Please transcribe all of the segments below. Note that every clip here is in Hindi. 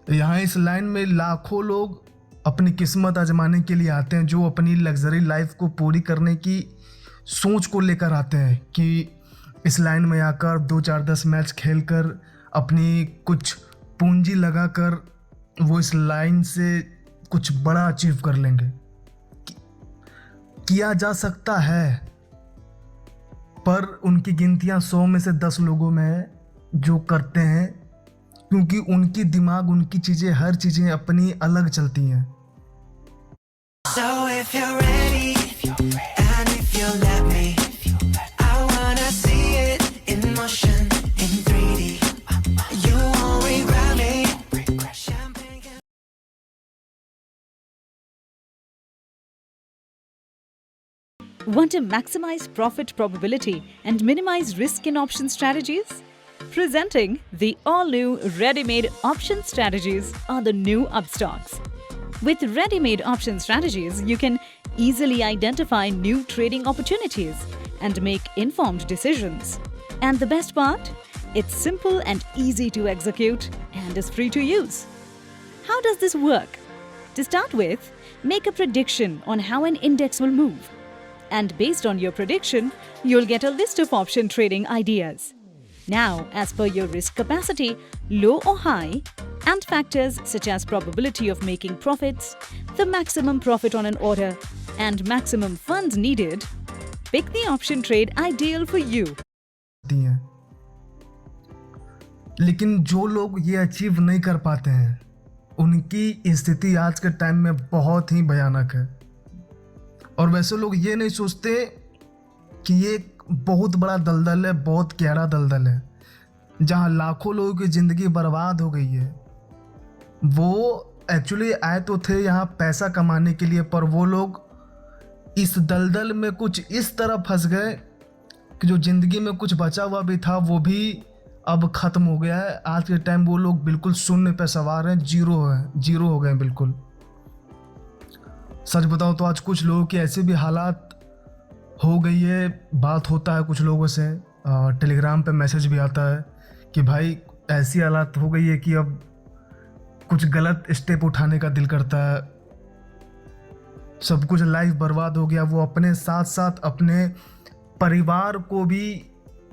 यहाँ इस लाइन में लाखों लोग अपनी किस्मत आजमाने के लिए आते हैं, जो अपनी लग्जरी लाइफ को पूरी करने की सोच को लेकर आते हैं कि इस लाइन में आकर 2 4 10 मैच खेलकर अपनी कुछ पूंजी लगाकर वो इस लाइन से कुछ बड़ा अचीव कर लेंगे। किया जा सकता है, पर उनकी गिनतियां 100 में से 10 लोगों में है जो करते हैं, क्योंकि उनकी दिमाग, उनकी चीज़ें, हर चीज़ें अपनी अलग चलती हैं। So if you're ready, and if you let me, I wanna see it in motion in 3D. You won't regret me. Champagne. Want to maximize profit probability and minimize risk in option strategies? Presenting the all-new Ready-Made Option Strategies are the new upstarts. With Ready-Made Option Strategies, you can easily identify new trading opportunities and make informed decisions. And the best part? It's simple and easy to execute and is free to use. How does this work? To start with, make a prediction on how an index will move. And based on your prediction, you'll get a list of option trading ideas. Now, as per your risk capacity, low or high, and factors such as probability of making profits, the maximum profit on an order, and maximum funds needed, pick the option trade ideal for you. लेकिन जो लोग ये अचीव नहीं कर पाते हैं, उनकी स्थिति आज के टाइम में बहुत ही भयानक है। और वैसे लोग ये नहीं सोचते कि ये एक बहुत बड़ा दलदल है, बहुत गहरा दलदल है, जहाँ लाखों लोगों की ज़िंदगी बर्बाद हो गई है। वो एक्चुअली आए तो थे यहाँ पैसा कमाने के लिए, पर वो लोग इस दलदल में कुछ इस तरह फंस गए कि जो ज़िंदगी में कुछ बचा हुआ भी था वो भी अब ख़त्म हो गया है। आज के टाइम वो लोग बिल्कुल शून्य पे सवार हैं, जीरो हो गए बिल्कुल। सच बताऊँ तो आज कुछ लोगों की ऐसे भी हालात हो गई है, बात होता है कुछ लोगों से, टेलीग्राम पे मैसेज भी आता है कि भाई ऐसी हालात हो गई है कि अब कुछ गलत स्टेप उठाने का दिल करता है, सब कुछ लाइफ बर्बाद हो गया। वो अपने साथ साथ अपने परिवार को भी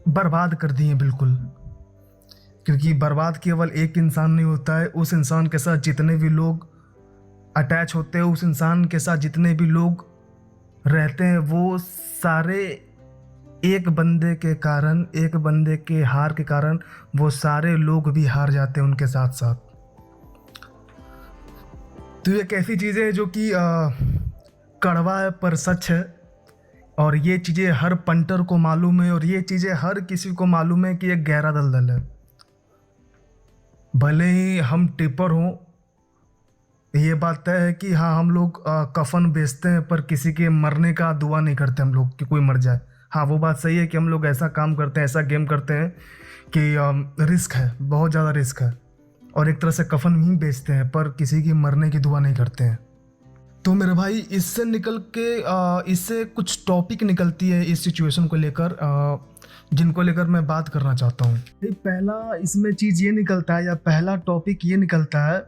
बर्बाद कर दिए बिल्कुल, क्योंकि बर्बाद केवल एक इंसान नहीं होता है, उस इंसान के साथ जितने भी लोग अटैच होते हैं, उस इंसान के साथ जितने भी लोग रहते हैं, वो सारे एक बंदे के कारण, एक बंदे के हार के कारण वो सारे लोग भी हार जाते हैं उनके साथ साथ। तो ये कैसी चीज़ें हैं जो कि कड़वा है पर सच है, और ये चीज़ें हर पंटर को मालूम है, और ये चीज़ें हर किसी को मालूम है कि ये गहरा दलदल है। भले ही हम टिपर हों, ये बात तय है कि हाँ हम लोग कफन बेचते हैं, पर किसी के मरने का दुआ नहीं करते हम लोग कि कोई मर जाए। हाँ वो बात सही है कि हम लोग ऐसा काम करते हैं, ऐसा गेम करते हैं कि रिस्क है, बहुत ज़्यादा रिस्क है, और एक तरह से कफन ही बेचते हैं, पर किसी की मरने की दुआ नहीं करते हैं। तो मेरे भाई इससे निकल के इससे कुछ टॉपिक निकलती है इस सिचुएशन को लेकर, जिनको लेकर मैं बात करना चाहता हूँ। पहला इसमें चीज़ ये निकलता है, या पहला टॉपिक ये निकलता है,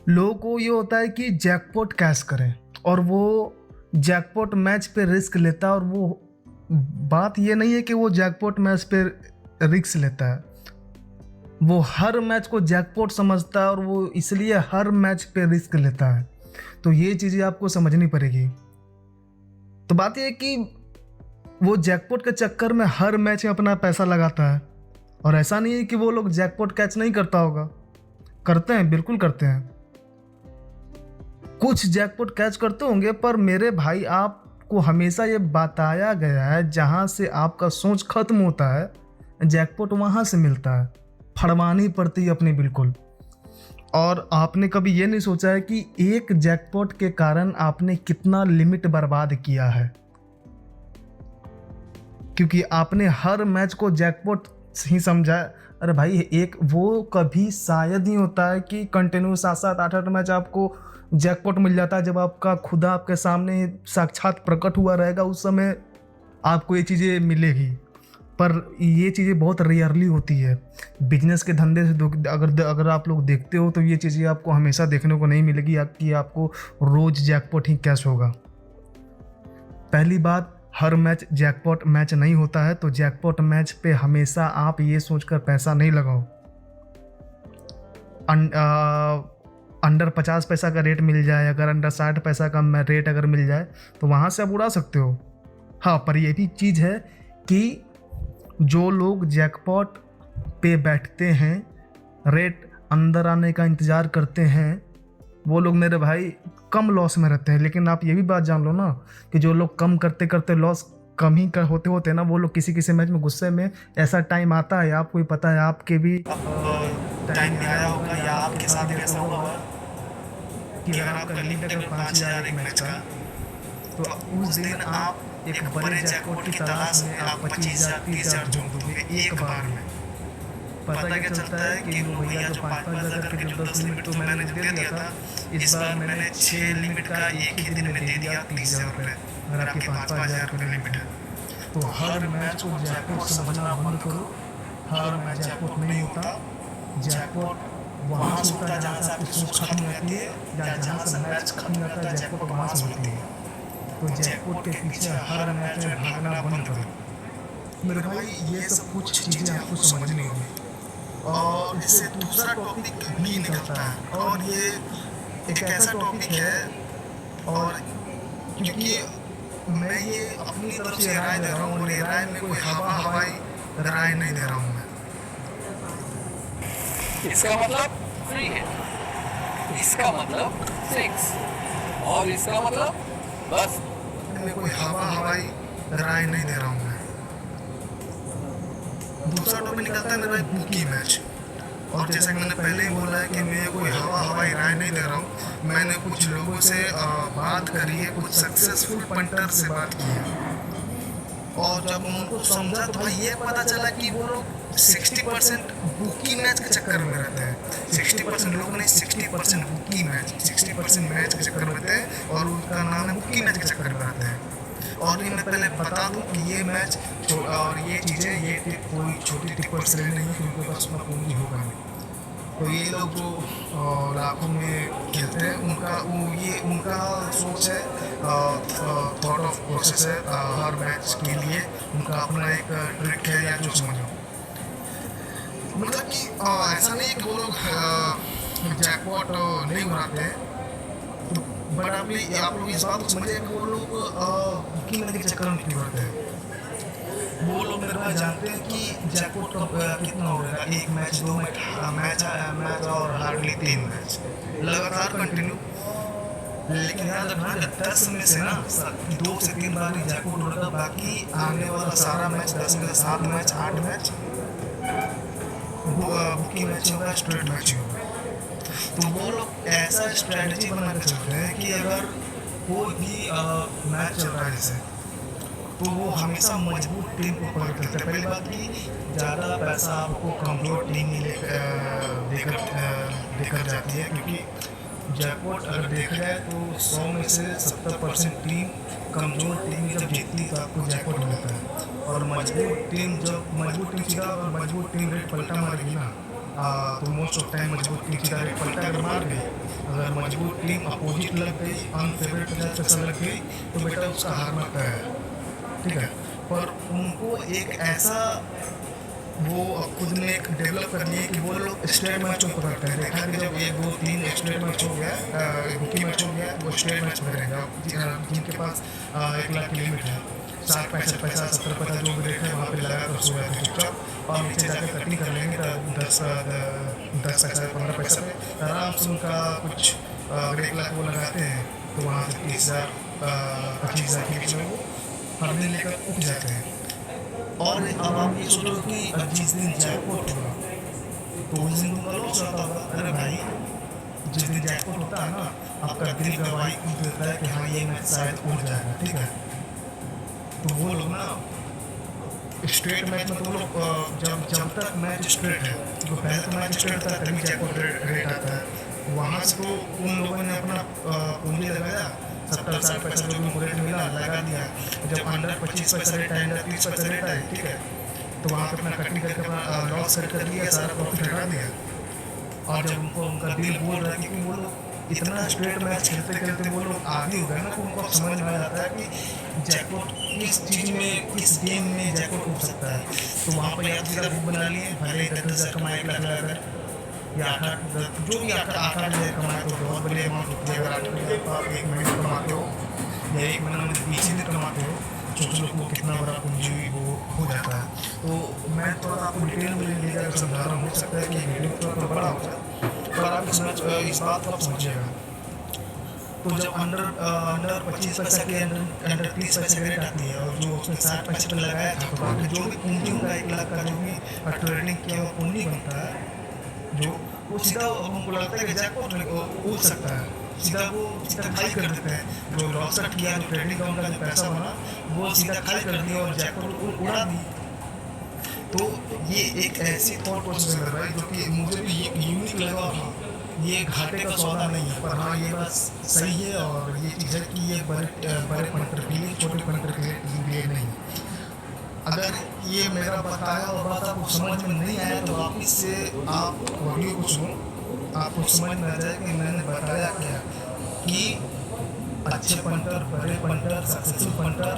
लोगों को ये होता है कि जैकपॉट कैश करें, और वो जैकपॉट मैच पे रिस्क लेता है। और वो बात ये नहीं है कि वो जैकपॉट मैच पे रिस्क लेता है, वो हर मैच को जैकपॉट समझता है, और वो इसलिए हर मैच पे रिस्क लेता है। तो ये चीज़ें आपको समझनी पड़ेगी। तो बात ये है कि वो जैकपॉट के चक्कर में हर मैच में अपना पैसा लगाता है, और ऐसा नहीं है कि वो लोग जैकपॉट कैच नहीं करता होगा, करते हैं, बिल्कुल करते हैं। कुछ जैकपॉट कैच करते होंगे, पर मेरे भाई आपको हमेशा ये बताया गया है, जहाँ से आपका सोच खत्म होता है जैकपॉट वहाँ से मिलता है, फड़वानी पड़ती है अपनी बिल्कुल। और आपने कभी ये नहीं सोचा है कि एक जैकपॉट के कारण आपने कितना लिमिट बर्बाद किया है, क्योंकि आपने हर मैच को जैकपॉट ही समझा। अरे भाई एक वो कभी शायद ही होता है कि कंटिन्यू 7-7 8-8 मैच आपको जैकपॉट मिल जाता है। जब आपका खुदा आपके सामने साक्षात प्रकट हुआ रहेगा, उस समय आपको ये चीज़ें मिलेगी। पर ये चीज़ें बहुत रेयरली होती है। बिजनेस के धंधे से अगर आप लोग देखते हो तो ये चीज़ें आपको हमेशा देखने को नहीं मिलेगी कि आपको रोज़ जैकपॉट ही कैश होगा। पहली बात, हर मैच जैकपॉट मैच नहीं होता है, तो जैकपॉट मैच पे हमेशा आप ये सोचकर पैसा नहीं लगाओ अंडर 50 पैसा का रेट मिल जाए, अगर अंडर 60 पैसा का रेट अगर मिल जाए तो वहाँ से आप उड़ा सकते हो। हाँ, पर ये भी चीज़ है कि जो लोग जैकपॉट पे बैठते हैं, रेट अंदर आने का इंतज़ार करते हैं, वो लोग मेरे भाई कम लॉस में रहते हैं। लेकिन आप ये भी बात जान लो ना कि जो लोग कम करते करते लॉस कम ही होते होते ना, वो लोग किसी किसी मैच में गुस्से में, ऐसा टाइम आता है, आपको ही पता है, आपके भी टाइम में आया होगा या आपके साथ भी ऐसा हुआ होगा कि अगर आपका लिमिट अगर 5,000 एक मैच का, तो उस दिन आप एक बड़े जैकपॉट की तलाश में आप 25,000 30,000 जोड़ दोगे एक बार में। पता क्या चलता है कि वो भैया जो 5,000 करके जो 10 लिमिट तो मैंने जो दे दिया था, इस बार मैंने 6 लिमिट का एक ही दिन में दे दिया 30,000 रुपये। अगर आपके 5,000 रुपये लिमिट है तो हर मैच को जैकपॉट समझना बंद करो। हर मैच जैकपॉट नहीं होता। जैकपॉट वहाँ से होता है जहाँ से आपकी सोच खत्म होती है, या जहाँ से मैच खत्म होता है जैकपॉट वहाँ से होती है। तो जैकपॉट के पीछे हर मैच में भागना बंद करो मेरे भाई। ये सब कुछ चीज़ें आपको समझनी होगी। और इससे दूसरा टॉपिक भी निकलता है, और ये एक ऐसा टॉपिक है, और क्योंकि मैं ये अपनी तरफ से राय दे रहा हूँ और ये राय में कोई हवाई राय नहीं दे रहा हूँ मैं। इसका मतलब फ्री है, इसका मतलब सेक्स, और इसका मतलब बस। मैं कोई हवाई राय नहीं दे रहा हूँ मैं। दूसरा टॉपिक निकलता है मेरे भाई बुकी मैच। और जैसा कि मैंने पहले ही बोला है कि मैं कोई हवाई राय नहीं दे रहा हूँ। मैंने कुछ लोगों से बात करी है, कुछ सक्सेसफुल पंटर से बात की है, और जब उनको समझा तो भाई ये पता चला कि वो लोग 60% बुकी मैच के चक्कर में रहते हैं। 60% लोग नहीं, 60% बुकी मैच, 60% मैच के चक्कर में रहते हैं, और उनका नाम है बुकी मैच के चक्कर में रहते हैं। और ये मैं पहले बता दूं कि ये मैच और ये चीज़ें, ये कोई छोटी टिप्पर से नहीं है, क्योंकि पास उतना पूंजी होगा नहीं। तो ये लोग जो लाखों में खेलते हैं, उनका सोच है, थॉट ऑफ प्रोसेस है हर मैच के लिए, उनका अपना एक ट्रिक है, या जो समझो। मतलब कि ऐसा नहीं है कि वो लोग जैकपॉट नहीं उड़ाते हैं, बट आप लोग इस बात को समझिए कि वो लोग बुकी मैच के चक्कर में क्यों रहते हैं। वो लोग मेरे पास जानते हैं कि जैकपॉट कितना हो रहेगा, एक मैच, 2 मैच और हार्डली 3 मैच लगातार कंटिन्यू। लेकिन याद रखना, 10 में से ना 2 से 3 बार ही जैकपॉट होगा, बाकी आने वाला सारा मैच 10 में से 7 मैच 8 मैच बुकी मैच होगा, स्ट्रेट मैच होगा। तो वो लोग ऐसा स्ट्रेटजी बना के चलते हैं कि अगर कोई भी मैच चल रहा है जैसे, तो वो हमेशा मजबूत टीम को पकड़ करते हैं। पहली बात कि ज़्यादा पैसा आपको कमज़ोर टीम ही देकर जाती है, क्योंकि जैकपॉट अगर देखा जाए तो 100 में से 70% टीम, कमज़ोर टीम जब जीतती तो आपको जैकपॉट मिलता है। और मजबूत टीम सीधा, और मजबूत टीम रेट पलटा मारेगी ना, तो मोस्ट ऑफ टाइम मजबूत टीम सीधा रेट पलटा अगर मार गई, अगर मजबूत टीम अपोजिट लग गई, अनफेवरेट 50 पैसा लग गई, तो बेटा उसका हारना तय है, ठीक है। पर उनको एक ऐसा वो खुद ने एक डेवलप कर लिए कि वो लोग स्ट्रेट मैच को पकड़ते हैं। देखा कि जब 1 2 3 स्ट्रेट मैच हो गया, बुकी मैच हो गया, तो वो स्ट्रेट मैच पकड़ेगा। जिनके पास 1 लाख की लिमिट है, 60 65 पैसा 70 पैसा जो भी रेट है वहाँ पे लगा कर सो जाते हैं चुपचाप, और नीचे जाकर कटिंग कर लेंगे तो 10 पैसा 15 पैसा पे आराम से उनका कुछ 1 लाख वो लगाते हैं, तो वहाँ से 30,000 25,000 के बीच में वो फंडे लेकर उठ जाते हैं। और अब आप ये सोचो कि जिस दिन जैकपॉट होगा तो उस दिन उनका लॉस होता होगा। अरे भाई, जिस दिन जैकपॉट होता है ना, आपका दिल गवाही देता है कि हाँ ये मैच शायद उठ जाएगा, ठीक है। तो वो लोग ना स्ट्रेट मैच में, तो वो लोग जब तक मैच स्ट्रेट है, तो पहले तो मैच स्ट्रेट था तभी जैकपॉट रेट आता है। वहाँ से तो उन लोगों ने अपना पूंजी लगाया, 70-60 पैसा जो उनको रेट मिला लगा दिया। जब अंडर 25 पैसा रेट आए, अंडर 30 पैसा रेट आए, ठीक है, तो वहाँ पे अपना कटिंग करके अपना लॉस सेट कर लिया, सारा प्रॉफिट हटा दिया। और जब उनको उनका दिल बोल रहा है, क्योंकि वो लोग इतना स्ट्रेट मैच खेलते खेलते वो लोग आगे हो गए ना, तो उनको अब समझ में आ जाता है कि जैकपॉट किस चीज़ में, किस गेम में जैकपॉट हो सकता है। तो वहाँ पर या तो सीधा बुक बना लिए, भले 10,000 कमाए, 1 लाख लगाकर, या 8 जो भी 8,000 कमाए तो बहुत बड़ी अमाउंट होती है। अगर 8,000 आप 1 महीने कमाते हो या 1 महीने में 20 दिन कमाते हो, सोच लो वो कितना बड़ा पूंजी वो हो जाता है। तो मैं थोड़ा आपको डिटेल में ले जाकर समझा रहा हूँ, हो सकता है कि वीडियो थोड़ा तो बड़ा हो जाए, पर आप इस बात को आप समझिएगा। तो जब अंडर 25 पैसा की अंडर 30 पैसे की रेट आती है, और जो उसने 60-65 लगाया था, तो बाकी जो भी पूंजी होगा 1 लाख का जो भी ट्रेडिंग किया हुआ पूंजी बनता है, जो वो सीधा हमको लगता है कि जैकपॉट उड़ सकता है, सीधा खाली कर देते हैं। जो लॉस किया, जो ट्रेडिंग का उनका जो पैसा बना, वो सीधा खाली कर दिया और जैकपॉट उड़ा दी। तो ये एक ऐसी थॉट प्रोसेस है भाई, जो कि मुझे भी यूनिक लगा। हाँ, ये घाटे का सौदा नहीं है, पर हाँ ये बात सही है, और ये चीज़ है कि ये बड़े पंटर के लिए, छोटे पंटर के लिए नहीं। अगर ये मेरा बताया और बात आपको समझ में नहीं आया, तो वापिस से आप वीडियो को सुनो, आपको समझ में आ जाए कि मैंने बताया क्या, कि अच्छे पंटर, बड़े पंटर, सक्सेसफुल पंटर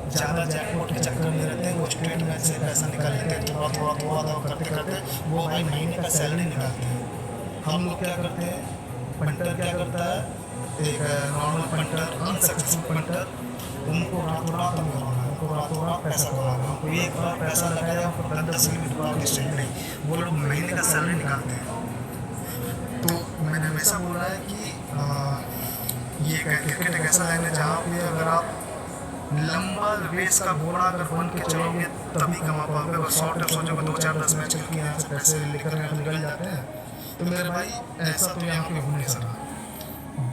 ज़्यादा जैकपॉट के चक्कर में रहते हैं। वो स्ट्रेट मैच से पैसा निकालते हैं, थोड़ा करते करते वो भाई महीने का सैलरी निकालते हैं। हम लोग क्या करते हैं, पंटर क्या करता है, एक नॉर्मल पंटर, अनसक्सेसफुल पंटर, उनको रातों रात कमाना, उनको रातों रात पैसा कमाना, उनको एक बार पैसा लगाया, उनको 10 मिनट बाद स्ट्रेट नहीं, वो लोग महीने का सैलरी निकालते हैं। तो मैंने हमेशा बोला है कि ये क्रिकेट एक ऐसा लाइन है जहाँ पे अगर आप लंबा रेस का घोड़ा अगर बन के चलोगे तभी कमा पाओगे। अगर शॉर्ट टर्म सोचोगे 2-4-10 मैच खेल के यहाँ से पैसे लेकर यहाँ निकल जाते हैं, तो मेरे भाई ऐसा तो यहाँ पे हो नहीं सकता।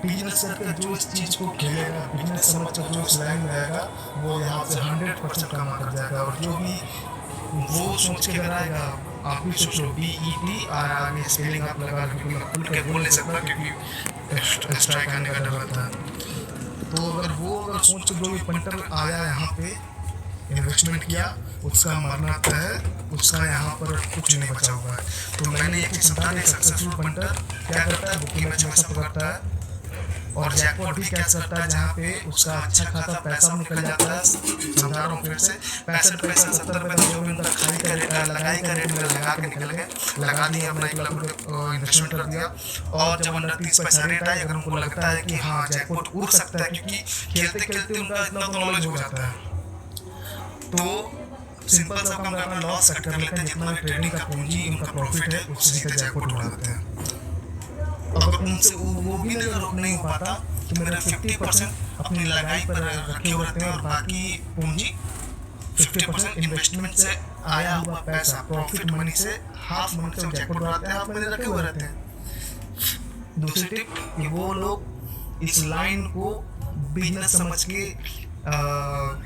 बिजनेस करके जो इस चीज़ को खेलेगा, बिजनेस समझ कर जो इस लाइन में आएगा, वो यहाँ से 100% कमा कर जाएगा। और जो भी वो सोच के कराएगा, आप भी सोच लो, BET और आगे स्पेलिंग आप लगा खुल के बोल नहीं सकता, क्योंकि स्ट्राइक आने का डर रहता है। तो अगर सोच जो भी पंटर आया यहाँ पे इन्वेस्टमेंट किया, उसका मरना तय है, उसका यहाँ पर कुछ नहीं बचा हुआ है। तो मैंने एक चीज़ समझा, एक सक्सेसफुल पंटर क्या करता है, बुकिंग मैच हमेशा पकड़ता है, और जैकपॉट भी क्या करता है, जहाँ पे उसका अच्छा खासा पैसा निकल जाता है। समझा रहा हूँ फिर से, 65 पैसा 70 पैसा जो भी उनका खाली का लगाई का रेट में लगा के निकल गए, लगा दिया, अपना 1 लाख रुपये इन्वेस्टमेंट कर दिया। और जब अंडर 30 पैसा रेट आए, अगर उनको लगता है कि हाँ जैकपॉट उड़ सकता है, क्योंकि खेलते खेलते उनका इतना तो नॉलेज हो जाता है, तो सिंपल सा काम करना, लॉस कट कर लेते हैं, जितना भी ट्रेडिंग का पूंजी उनका प्रॉफिट है उससे सीधे जैकपॉट उड़ा देते हैं। अगर उनसे वो भी नहीं हो पाता, तो मेरा 50% अपनी लगाई पर रखे हुए रहते हैं, और बाकी पूंजी 50% इन्वेस्टमेंट से आया हुआ पैसा, प्रॉफिट मनी से, हाफ मनी से जैकपॉट उड़ाते हैं, हाफ मनी रखे हुए रहते हैं। दूसरी टिप, कि वो लोग इस लाइन को बिजनेस समझ के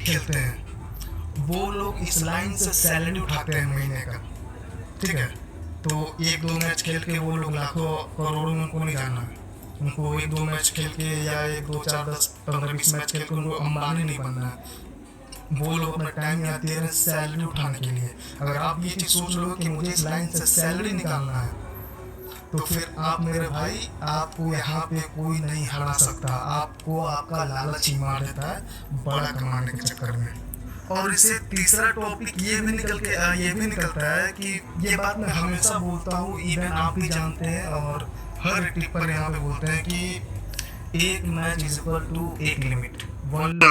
खेलते हैं। वो लोग इस लाइन से सैलरी उठाते हैं महीने का, ठीक है। तो 1-2 मैच खेल के वो लोग लाखों करोड़ों में उनको नहीं जाना है। उनको 1-2 मैच खेल के या 1-2-4-10-15-20 मैच खेल के उनको अंबानी नहीं बनना है। वो लोग अपना टाइम यहाँ दे रहे हैं सैलरी उठाने के लिए। अगर आप ये चीज़ सोच लो कि मुझे इस लाइन से सैलरी निकालना है, तो फिर आप मेरे भाई, आपको यहाँ पे कोई नहीं हरा सकता। आपको आपका लालच ही मार देता है बड़ा कमाने के चक्कर में। और इससे तीसरा टॉपिक ये भी निकलता है कि ये बात मैं हमेशा बोलता हूँ, इवन आप भी जानते हैं, और हर टिप पर यहाँ पे बोलते हैं कि एक मैच इज इक्वल टू एक लिमिट।